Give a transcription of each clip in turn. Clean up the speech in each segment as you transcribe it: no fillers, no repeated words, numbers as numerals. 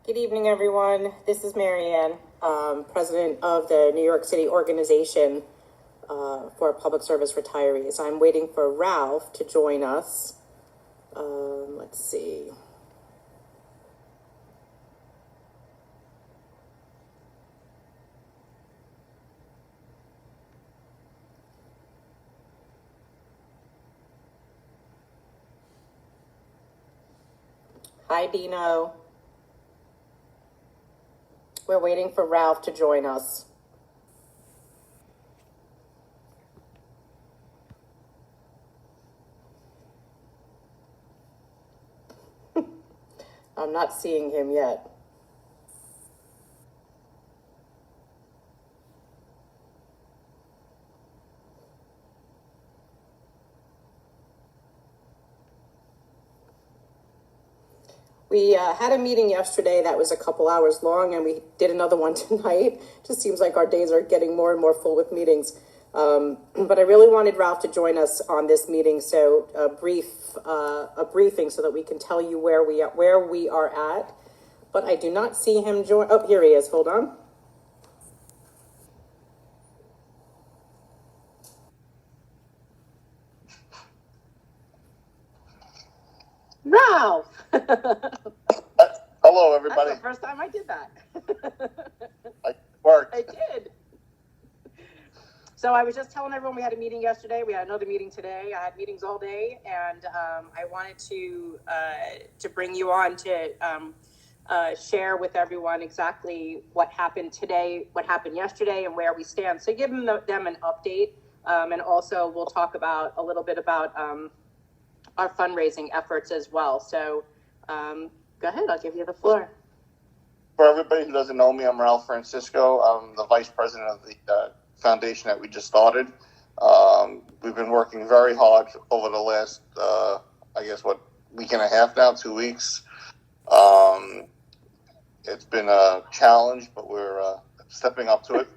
Good evening, everyone. This is Marianne, president of the New York City organization for public service retirees. I'm waiting for Ralph to join us. Let's see. Hi, Dino. We're waiting for Ralph to join us. I'm not seeing him yet. We had a meeting yesterday that was a couple hours long, and we did another one tonight. Just seems like our days are getting more and more full with meetings. But I really wanted Ralph to join us on this meeting, so a briefing so that we can tell you where we are at. But I do not see him join. Oh, here he is. Hold on. Ralph. Hello, everybody. That's the first time I did that. I worked. I did. So I was just telling everyone we had a meeting yesterday. We had another meeting today. I had meetings all day, and I wanted to bring you on to share with everyone exactly what happened today, what happened yesterday, and where we stand. So give them an update, and also we'll talk about a little bit about our fundraising efforts as well. So go ahead, I'll give you the floor. For everybody who doesn't know me, I'm Ralph Francisco. I'm the vice president of the foundation that we just started. We've been working very hard over the last, week and a half now, 2 weeks. It's been a challenge, but we're stepping up to it.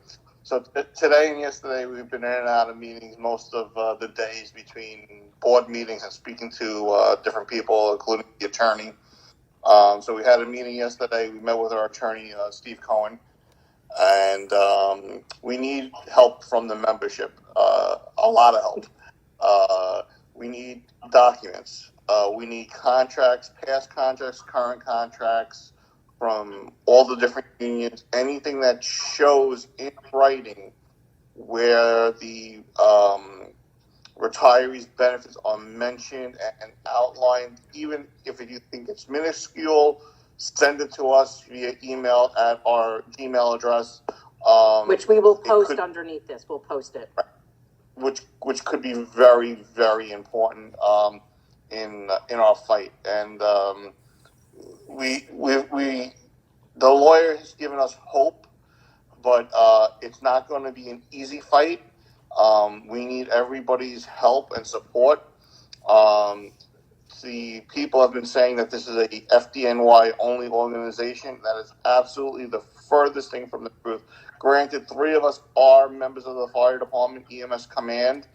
So today and yesterday, we've been in and out of meetings most of the days between board meetings and speaking to different people, including the attorney. So we had a meeting yesterday. We met with our attorney, Steve Cohen, and we need help from the membership, a lot of help. We need documents. We need contracts, past contracts, current contracts, from all the different unions, anything that shows in writing where the retirees' benefits are mentioned and outlined. Even if you think it's minuscule, send it to us via email at our Gmail address. Which we will post underneath this. We'll post it. Which could be very, very important in our fight. And the lawyer has given us hope, but it's not going to be an easy fight. We need everybody's help and support. The people have been saying that this is a FDNY only organization. That is absolutely the furthest thing from the truth. Granted, 3 of us are members of the fire department EMS command.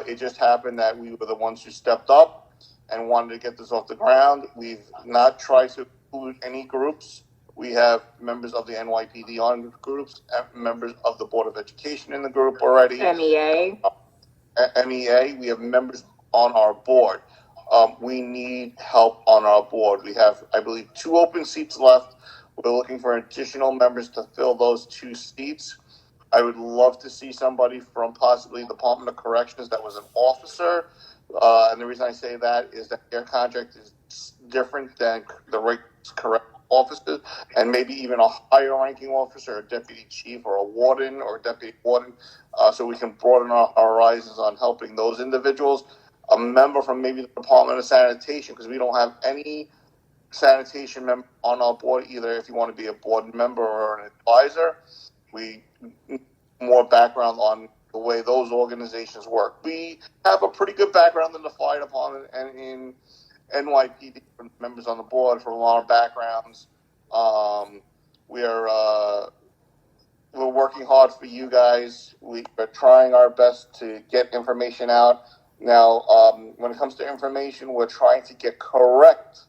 It just happened that we were the ones who stepped up and wanted to get this off the ground. We've not tried to include any groups. We have members of the NYPD on groups, members of the Board of Education in the group already. MEA. MEA. We have members on our board. We need help on our board. We have, I believe, 2 open seats left. We're looking for additional members to fill those 2 seats. I would love to see somebody from possibly the Department of Corrections that was an officer. And the reason I say that is that their contract is different than the correct officers, and maybe even a higher ranking officer, a deputy chief or a warden or a deputy warden, so we can broaden our horizons on helping those individuals. A member from maybe the Department of Sanitation, because we don't have any sanitation member on our board either. If you want to be a board member or an advisor, we need more background on the way those organizations work. We have a pretty good background in the fire department and in NYPD, members on the board from our backgrounds. We're working hard for you guys. We are trying our best to get information out. Now, when it comes to information, we're trying to get correct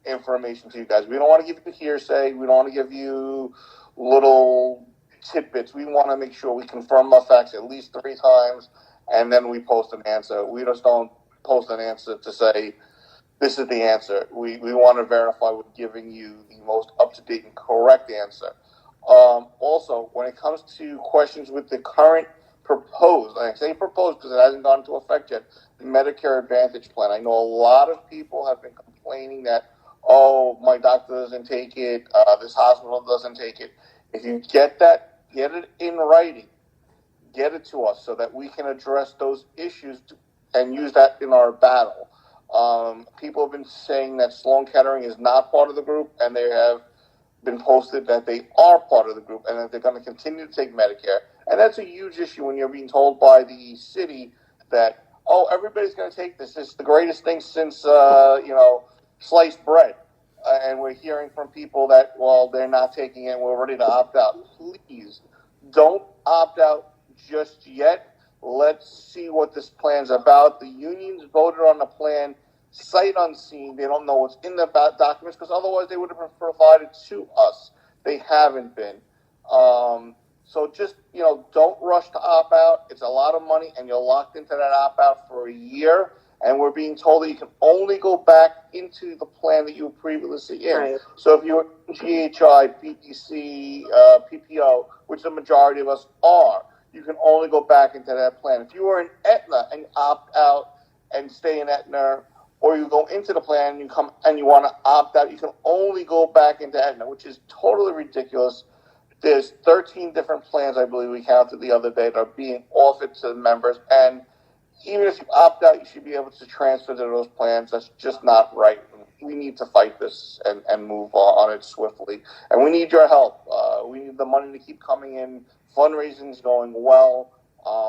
information to you guys. We don't want to give you hearsay. We don't want to give you little tidbits. We want to make sure we confirm our facts at least 3 times, and then we post an answer. We just don't post an answer to say, this is the answer. We want to verify we're giving you the most up-to-date and correct answer. Also, when it comes to questions with the current proposed, I say proposed because it hasn't gone into effect yet, the Medicare Advantage plan. I know a lot of people have been complaining that, oh, my doctor doesn't take it, this hospital doesn't take it. If you get that, get it in writing. Get it to us so that we can address those issues and use that in our battle. People have been saying that Sloan Kettering is not part of the group, and they have been posted that they are part of the group and that they're going to continue to take Medicare. And that's a huge issue when you're being told by the city that, oh, everybody's going to take this. It's the greatest thing since, sliced bread. And we're hearing from people that, well, they're not taking it. We're ready to opt out. Please don't opt out just yet. Let's see what this plan's about. The unions voted on the plan sight unseen. They don't know what's in the documents because otherwise they would have been provided to us. They haven't been. So just, don't rush to opt out. It's a lot of money, and you're locked into that opt out for a year. And we're being told that you can only go back into the plan that you were previously in. Right. So if you're GHI, PPC, PPO, which the majority of us are, you can only go back into that plan. If you were in Aetna and opt out and stay in Aetna, or you go into the plan and you come and you want to opt out, you can only go back into Aetna, which is totally ridiculous. There's 13 different plans, I believe we counted the other day, that are being offered to the members. And even if you opt out, you should be able to transfer to those plans. That's just not right. We need to fight this and move on it swiftly. And we need your help. We need the money to keep coming in. Fundraising is going well.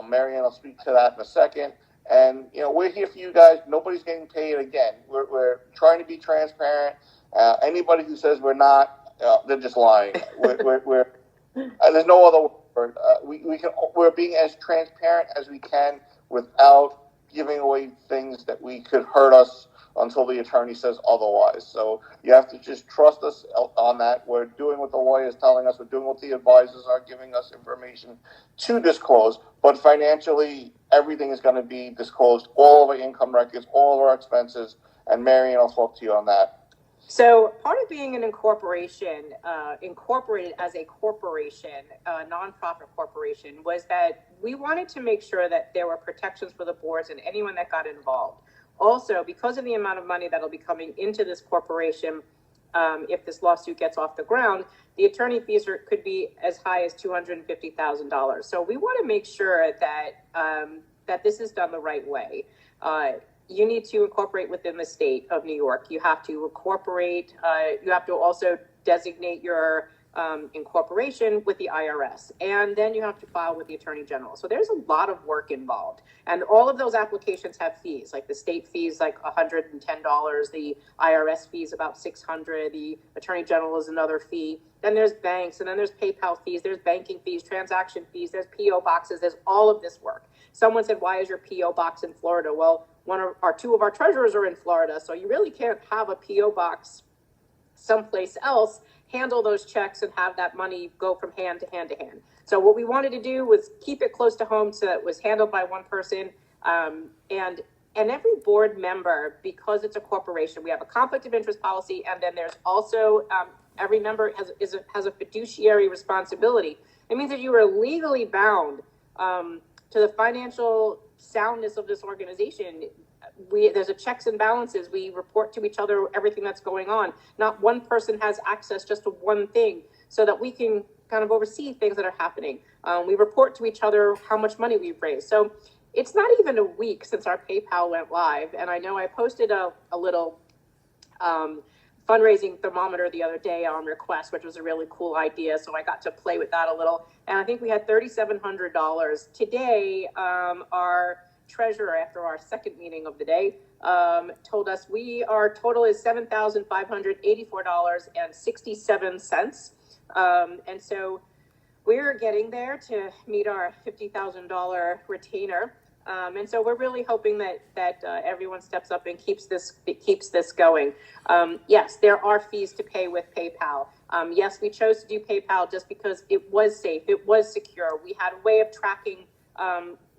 Marianne will speak to that in a second. And, we're here for you guys. Nobody's getting paid again. We're trying to be transparent. Anybody who says we're not, they're just lying. There's no other word. We're being as transparent as we can without giving away things that we could hurt us until the attorney says otherwise. So you have to just trust us on that. We're doing what the lawyer is telling us. We're doing what the advisors are giving us information to disclose. But financially, everything is going to be disclosed, all of our income records, all of our expenses. And Marianne, I'll talk to you on that. So part of being an incorporation, incorporated as a corporation, a nonprofit corporation, was that we wanted to make sure that there were protections for the boards and anyone that got involved. Also, because of the amount of money that'll be coming into this corporation, if this lawsuit gets off the ground, the attorney fees could be as high as $250,000. So we want to make sure that that this is done the right way. You need to incorporate within the state of New York. You have to incorporate. You have to also designate your incorporation with the IRS, and then you have to file with the Attorney General. So there's a lot of work involved, and all of those applications have fees. Like the state fees, like $110. The IRS fees about $600. The Attorney General is another fee. Then there's banks, and then there's PayPal fees. There's banking fees, transaction fees. There's PO boxes. There's all of this work. Someone said, "Why is your PO box in Florida?" Well, two of our treasurers are in Florida, so you really can't have a PO box someplace else, handle those checks, and have that money go from hand to hand to hand. So what we wanted to do was keep it close to home, so it was handled by one person, and every board member, because it's a corporation, we have a conflict of interest policy, and then there's also every member has a fiduciary responsibility. It means that you are legally bound to the financial soundness of this organization. There's a checks and balances. We report to each other everything that's going on. Not one person has access just to one thing, so that we can kind of oversee things that are happening. We report to each other how much money we've raised. So it's not even a week since our PayPal went live. And I know I posted a little fundraising thermometer the other day on request, which was a really cool idea. So I got to play with that a little. And I think we had $3,700. Today, our treasurer, after our second meeting of the day, told us our total is $7,584.67. And so we're getting there to meet our $50,000 retainer. And so we're really hoping that everyone steps up and keeps this going. Yes, there are fees to pay with PayPal. Yes, we chose to do PayPal just because it was safe, it was secure. We had a way of tracking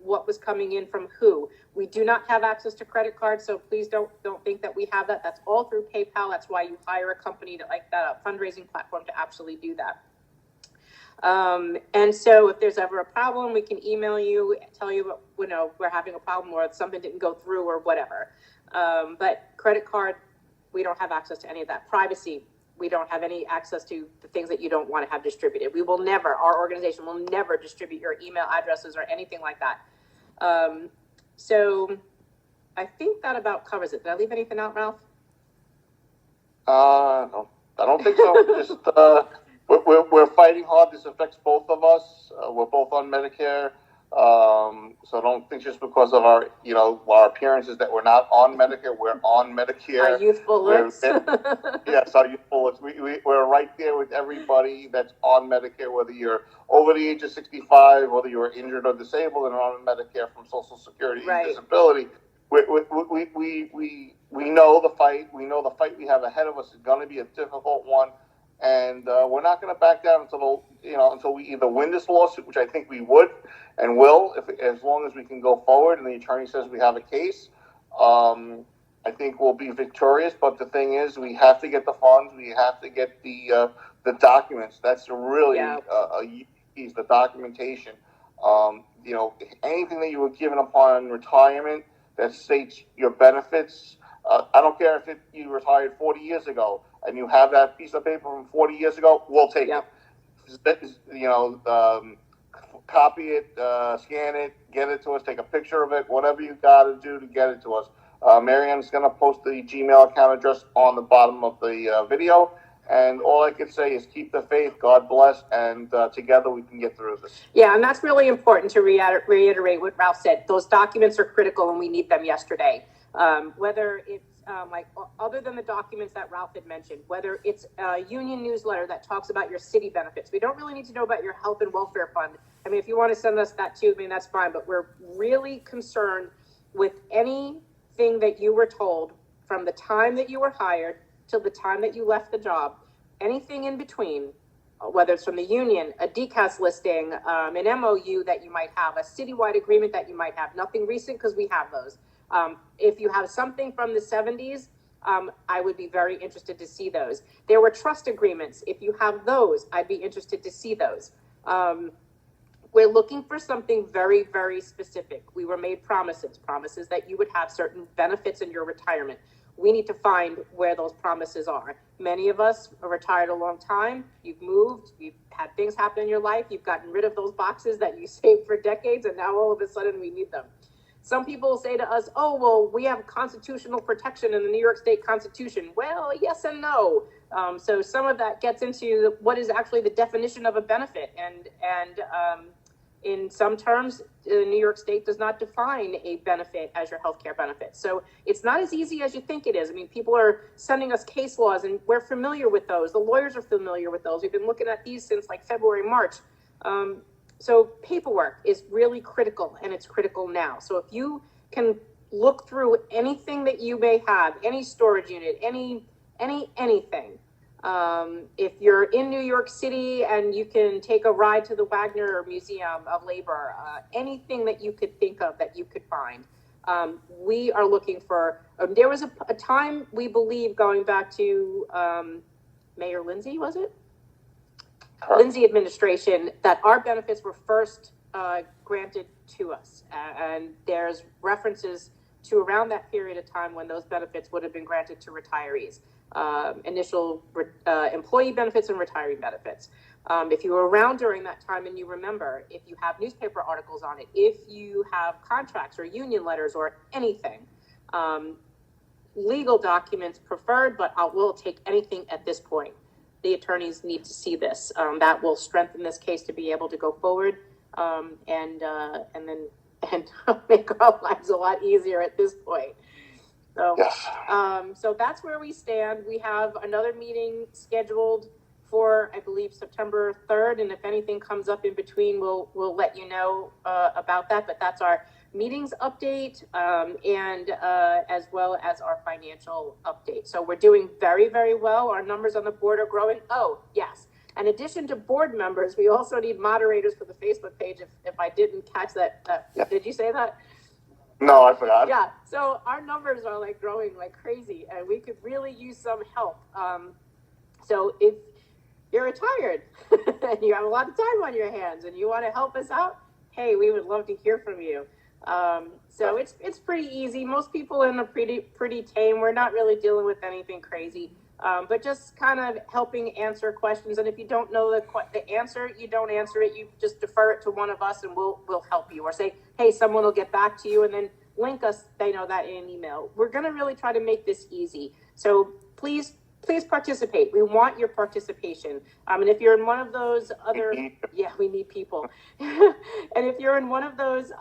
what was coming in from who. We do not have access to credit cards, so please don't think that we have that. That's all through PayPal. That's why you hire a company like that, a fundraising platform, to actually do that. And so if there's ever a problem, we can email you, tell you, we're having a problem or something didn't go through or whatever. But credit card, we don't have access to any of that. Privacy, we don't have any access to the things that you don't want to have distributed. We will never, our organization will never distribute your email addresses or anything like that. So I think that about covers it. Did I leave anything out, Ralph? No, I don't think so. Just, we're fighting hard. This affects both of us. We're both on Medicare. So I don't think just because of our appearances that we're not on Medicare, we're on Medicare. Our youthful looks. Yes, our youthful looks. We're right there with everybody that's on Medicare, whether you're over the age of 65, whether you're injured or disabled and are on Medicare from Social Security and disability. We know the fight. We know the fight we have ahead of us is going to be a difficult one. And we're not going to back down until we either win this lawsuit, which I think we would and will, as long as we can go forward and the attorney says we have a case. I think we'll be victorious. But the thing is, we have to get the funds. We have to get the documents. That's really piece, the documentation. Anything that you were given upon retirement that states your benefits. I don't care if you retired 40 years ago and you have that piece of paper from 40 years ago, we'll take it. Copy it, scan it, get it to us, take a picture of it, whatever you got to do to get it to us. Marianne's going to post the Gmail account address on the bottom of the video. And all I can say is keep the faith, God bless, and together we can get through this. Yeah, and that's really important to reiterate what Ralph said. Those documents are critical and we need them yesterday. Whether it's other than the documents that Ralph had mentioned, whether it's a union newsletter that talks about your city benefits. We don't really need to know about your health and welfare fund. I mean, if you want to send us that too, that's fine. But we're really concerned with anything that you were told from the time that you were hired till the time that you left the job, anything in between, whether it's from the union, a DCAS listing, an MOU that you might have, a citywide agreement that you might have, nothing recent because we have those. If you have something from the 70s, I would be very interested to see those. There were trust agreements. If you have those, I'd be interested to see those. We're looking for something very, very specific. We were made promises that you would have certain benefits in your retirement. We need to find where those promises are. Many of us are retired a long time. You've moved, you've had things happen in your life. You've gotten rid of those boxes that you saved for decades, and now all of a sudden we need them. Some people say to us, oh, well, we have constitutional protection in the New York State Constitution. Well, yes and no. So some of that gets into what is actually the definition of a benefit. And in some terms, New York State does not define a benefit as your healthcare benefit. So it's not as easy as you think it is. I mean, people are sending us case laws, and we're familiar with those. The lawyers are familiar with those. We've been looking at these since like February, March. So paperwork is really critical, and it's critical now. So if you can look through anything that you may have, any storage unit, anything, if you're in New York City and you can take a ride to the Wagner Museum of Labor, anything that you could think of that you could find, we are looking for. There was a time, we believe, going back to Mayor Lindsay, was it? Lindsay administration, that our benefits were first granted to us. And there's references to around that period of time when those benefits would have been granted to retirees. Initial employee benefits and retiree benefits. If you were around during that time and you remember, if you have newspaper articles on it, if you have contracts or union letters or anything, legal documents preferred, but we'll take anything at this point. The attorneys need to see this. That will strengthen this case to be able to go forward and make our lives a lot easier at this point. So, yes. So that's where we stand. We have another meeting scheduled for, I believe, September 3rd. And if anything comes up in between, we'll let you know about that. But that's our meetings update, and as well as our financial update. So we're doing very, very well. Our numbers on the board are growing. Oh, yes. In addition to board members, we also need moderators for the Facebook page. If I didn't catch that, Yeah. Did you say that? No, I forgot. Yeah, so our numbers are like growing like crazy, and we could really use some help. So if you're retired and you have a lot of time on your hands and you want to help us out, hey, we would love to hear from you. So it's pretty easy. Most people in are pretty tame. We're not really dealing with anything crazy, but just kind of helping answer questions. And if you don't know the answer, you don't answer it. You just defer it to one of us, and we'll help you. Or say, hey, someone will get back to you, and then link us. They know that in an email. We're gonna really try to make this easy. So please participate. We want your participation. And if you're in one of those other, we need people. And if you're in one of those,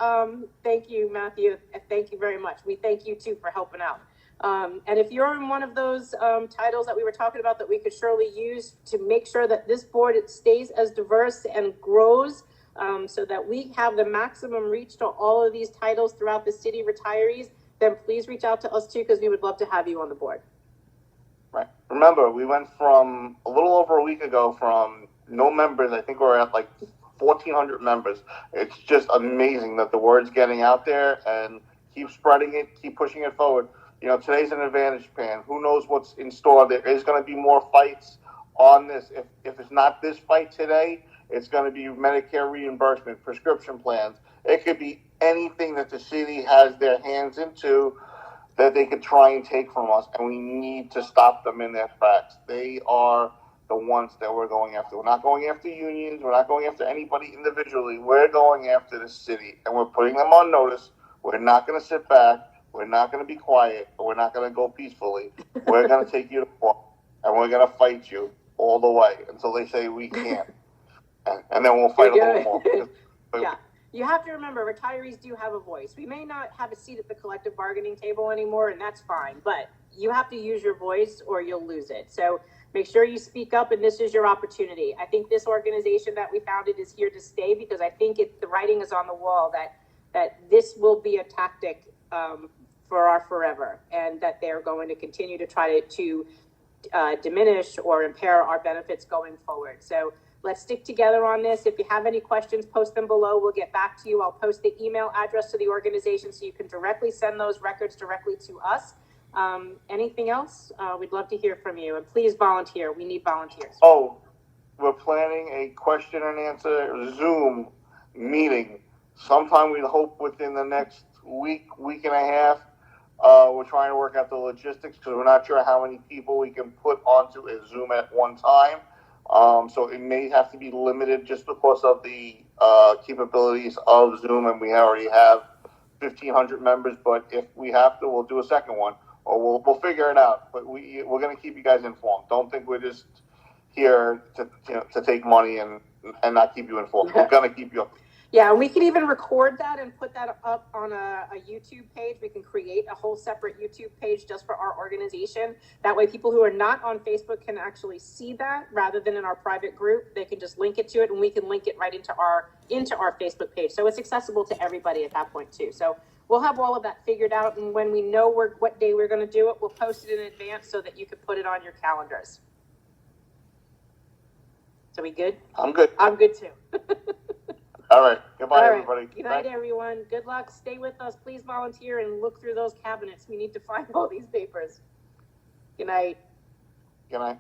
thank you, Matthew. Thank you very much. We thank you too for helping out. And if you're in one of those titles that we were talking about that we could surely use to make sure that this board it stays as diverse and grows, so that we have the maximum reach to all of these titles throughout the city retirees, then please reach out to us too, because we would love to have you on the board. Right. Remember, we went from a little over a week ago from no members. I think we're at like 1,400 members. It's just amazing that the word's getting out there, and keep spreading it, keep pushing it forward. You know, today's an advantage pan. Who knows what's in store? There is going to be more fights on this. If it's not this fight today, it's going to be Medicare reimbursement, prescription plans. It could be anything that the city has their hands into that they could try and take from us, and we need to stop them in their tracks. They are the ones that we're going after. We're not going after unions. We're not going after anybody individually. We're going after the city, and we're putting them on notice. We're not going to sit back. We're not going to be quiet. We're not going to go peacefully. We're going to take you to court, and we're going to fight you all the way until they say we can't. And then we'll fight a little more. Yeah. You have to remember, retirees do have a voice. We may not have a seat at the collective bargaining table anymore, and that's fine, but you have to use your voice or you'll lose it. So make sure you speak up, and this is your opportunity. I think this organization that we founded is here to stay, because I think the writing is on the wall that this will be a tactic for our forever, and that they're going to continue to try to diminish or impair our benefits going forward. So let's stick together on this. If you have any questions, post them below. We'll get back to you. I'll post the email address to the organization so you can directly send those records directly to us. Anything else? We'd love to hear from you. And please volunteer. We need volunteers. Oh, we're planning a question and answer Zoom meeting sometime, we hope, within the next week and a half. We're trying to work out the logistics because we're not sure how many people we can put onto a Zoom at one time. So it may have to be limited just because of the capabilities of Zoom, and we already have 1,500 members. But if we have to, we'll do a second one, or we'll figure it out. But we're going to keep you guys informed. Don't think we're just here to take money and not keep you informed. We're going to keep you up. Yeah, and we can even record that and put that up on a YouTube page. We can create a whole separate YouTube page just for our organization. That way people who are not on Facebook can actually see that rather than in our private group. They can just link it to it, and we can link it right into our Facebook page. So it's accessible to everybody at that point too. So we'll have all of that figured out, and when we know what day we're going to do it, we'll post it in advance so that you can put it on your calendars. So we good? I'm good. I'm good too. All right. Goodbye, everybody. Good night, everyone. Good luck. Stay with us. Please volunteer and look through those cabinets. We need to find all these papers. Good night. Good night.